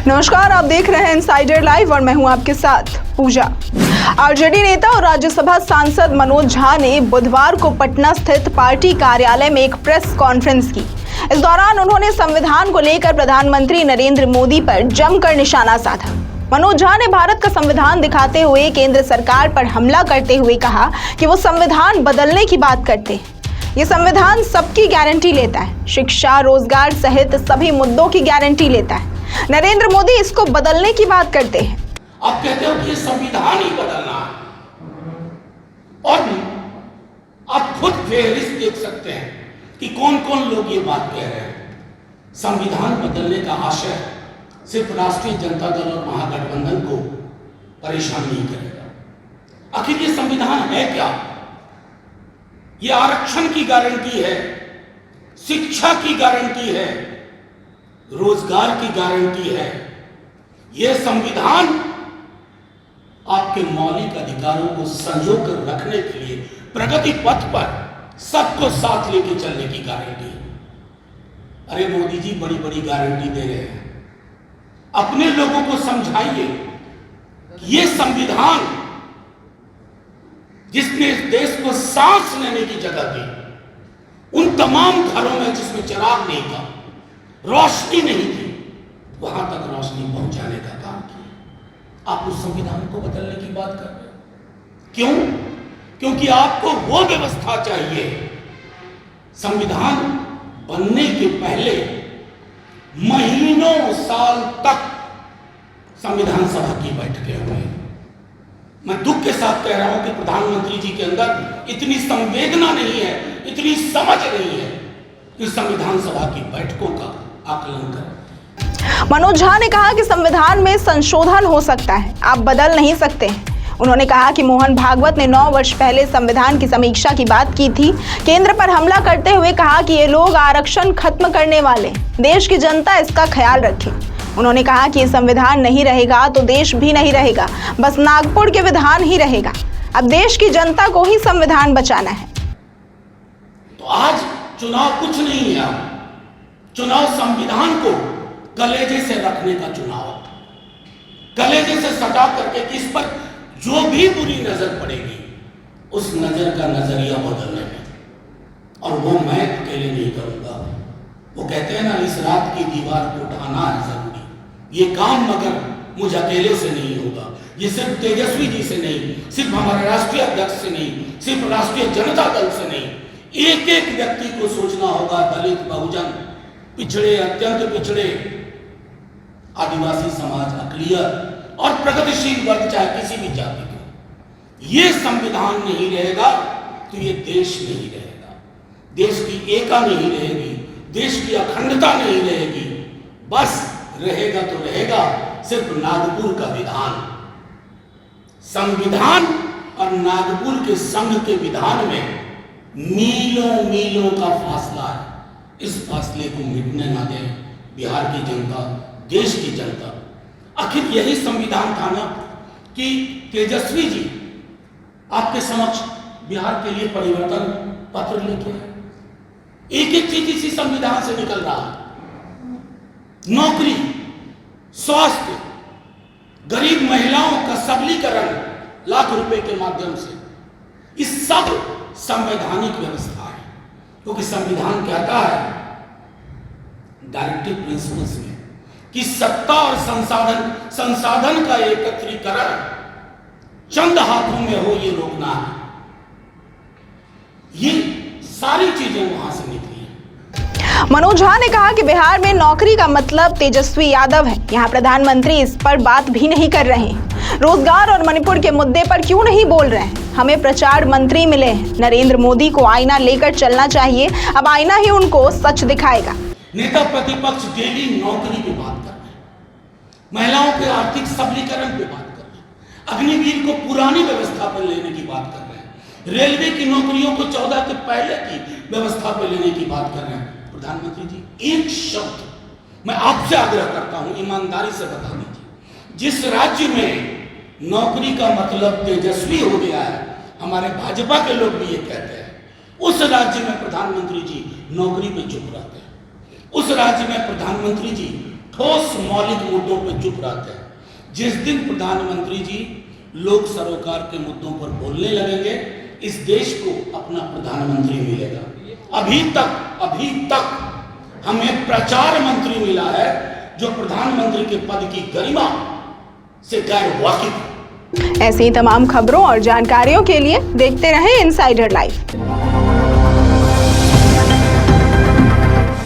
नमस्कार, आप देख रहे हैं इनसाइडर लाइव और मैं हूं आपके साथ पूजा। आरजेडी नेता और राज्यसभा सांसद मनोज झा ने बुधवार को पटना स्थित पार्टी कार्यालय में एक प्रेस कॉन्फ्रेंस की। इस दौरान उन्होंने संविधान को लेकर प्रधानमंत्री नरेंद्र मोदी पर जमकर निशाना साधा। मनोज झा ने भारत का संविधान दिखाते हुए केंद्र सरकार पर हमला करते हुए कहा कि वो संविधान बदलने की बात करते हैं। ये संविधान सबकी गारंटी लेता है, शिक्षा, रोजगार सहित सभी मुद्दों की गारंटी लेता है। नरेंद्र मोदी इसको बदलने की बात करते हैं। आप कहते हो कि ये संविधान ही बदलना है, और आप खुद फेहरिस्त देख सकते हैं कि कौन कौन लोग ये बात कह रहे हैं। संविधान बदलने का आशय सिर्फ राष्ट्रीय जनता दल और महागठबंधन को परेशान नहीं करेगा। आखिर ये संविधान है क्या? ये आरक्षण की गारंटी है, शिक्षा की गारंटी है, रोजगार की गारंटी है। यह संविधान आपके मौलिक अधिकारों को संजो कर रखने के लिए प्रगति पथ पर सबको साथ लेके चलने की गारंटी है। अरे मोदी जी बड़ी बड़ी गारंटी दे रहे हैं, अपने लोगों को समझाइए कि यह संविधान जिसने इस देश को सांस लेने की जगह दी, उन तमाम घरों में जिसमें चिराग नहीं था, रोशनी नहीं थी, वहां तक रोशनी पहुंचाने का काम किया। आप उस संविधान को बदलने की बात कर रहे हो। क्यों? क्योंकि आपको वो व्यवस्था चाहिए। संविधान बनने के पहले महीनों साल तक संविधान सभा की बैठकें हुई। मैं दुख के साथ कह रहा हूं कि प्रधानमंत्री जी के अंदर इतनी संवेदना नहीं है, इतनी समझ नहीं है कि संविधान सभा की बैठकों का आकलन करें। मनोज झा ने कहा कि संविधान में संशोधन हो सकता है, आप बदल नहीं सकते हैं। उन्होंने कहा कि मोहन भागवत ने 9 वर्ष पहले संविधान की समीक्षा की बात की थी। केंद्र पर हमला करते हुए कहा कि ये लोग आरक्षण खत्म करने वाले, देश की जनता इसका ख्याल रखे। उन्होंने कहा कि ये संविधान नहीं रहेगा तो देश भी नहीं रहेगा, बस नागपुर के विधान ही रहेगा। अब देश की जनता को ही संविधान बचाना है। तो आज चुनाव कुछ नहीं है, चुनाव संविधान को कलेजे से रखने का चुनाव, कलेजे से सटा करके किस पर जो भी बुरी नजर पड़ेगी उस नजर का नजरिया बदलने में। और वो मैं अकेले नहीं करूंगा। वो कहते हैं ना, इस रात की दीवार को उठाना है जरूरी। ये काम मगर मुझ अकेले से नहीं होगा। ये सिर्फ तेजस्वी जी से नहीं, सिर्फ हमारे राष्ट्रीय अध्यक्ष से नहीं, सिर्फ राष्ट्रीय जनता दल से नहीं, एक एक व्यक्ति को सोचना होगा। दलित, बहुजन, पिछड़े, अत्यंत पिछड़े, आदिवासी समाज, अकलियत और प्रगतिशील वर्ग, चाहे किसी भी जाति का। ये संविधान नहीं रहेगा तो ये देश नहीं रहेगा, देश की एकता नहीं रहेगी, देश की अखंडता नहीं रहेगी। बस रहेगा तो रहेगा सिर्फ नागपुर का विधान। संविधान और नागपुर के संघ के विधान में मीलों मीलों का फासला है। इस फासले को मिटने ना दें बिहार की जनता, देश की जनता। आखिर यही संविधान था ना कि तेजस्वी जी आपके समक्ष बिहार के लिए परिवर्तन पत्र लेके आए। एक एक चीज इसी संविधान से निकल रहा है। नौकरी, स्वास्थ्य, गरीब महिलाओं का सबलीकरण लाख रुपए के माध्यम से, इस सब संवैधानिक व्यवस्था है। क्योंकि संविधान कहता है डायरेक्टिव प्रिंसिपल्स में कि सत्ता और संसाधन का एकत्रीकरण चंद हाथों में हो, ये रोकना है। ये सारी चीजें वहां से निकली। मनोज झा ने कहा कि बिहार में नौकरी का मतलब तेजस्वी यादव है। यहाँ प्रधानमंत्री इस पर बात भी नहीं कर रहे हैं। रोजगार और मणिपुर के मुद्दे पर क्यों नहीं बोल रहे हैं? हमें प्रचार मंत्री मिले हैं। नरेंद्र मोदी को आईना लेकर चलना चाहिए, अब आईना ही उनको सच दिखाएगा। नेता प्रतिपक्ष डेली नौकरी पे बात कर रहे हैं, महिलाओं के आर्थिक सबलीकरण पे बात कर रहे हैं, अग्निवीर को पुरानी व्यवस्था पर लेने की बात कर रहे हैं, रेलवे की नौकरियों को 14 के पहले की व्यवस्था पर लेने की बात कर रहे हैं। प्रधानमंत्री जी, एक शब्द मैं आपसे आग्रह करता हूं, ईमानदारी से बता दीजिए, जिस राज्य में नौकरी का मतलब तेजस्वी हो गया है, हमारे भाजपा के लोग भी ये कहते हैं, उस राज्य में प्रधानमंत्री जी नौकरी पे चुप रहते हैं। उस राज्य में प्रधानमंत्री जी ठोस मौलिक मुद्दों पर चुप रहते हैं। जिस दिन प्रधानमंत्री जी लोक सरोकार के मुद्दों पर बोलने लगेंगे, इस देश को अपना प्रधानमंत्री मिलेगा। अभी तक हमें प्रचार मंत्री मिला है जो प्रधानमंत्री के पद की गरिमा से गैर वाकिफ। ऐसी तमाम खबरों और जानकारियों के लिए देखते रहें इनसाइडर लाइव।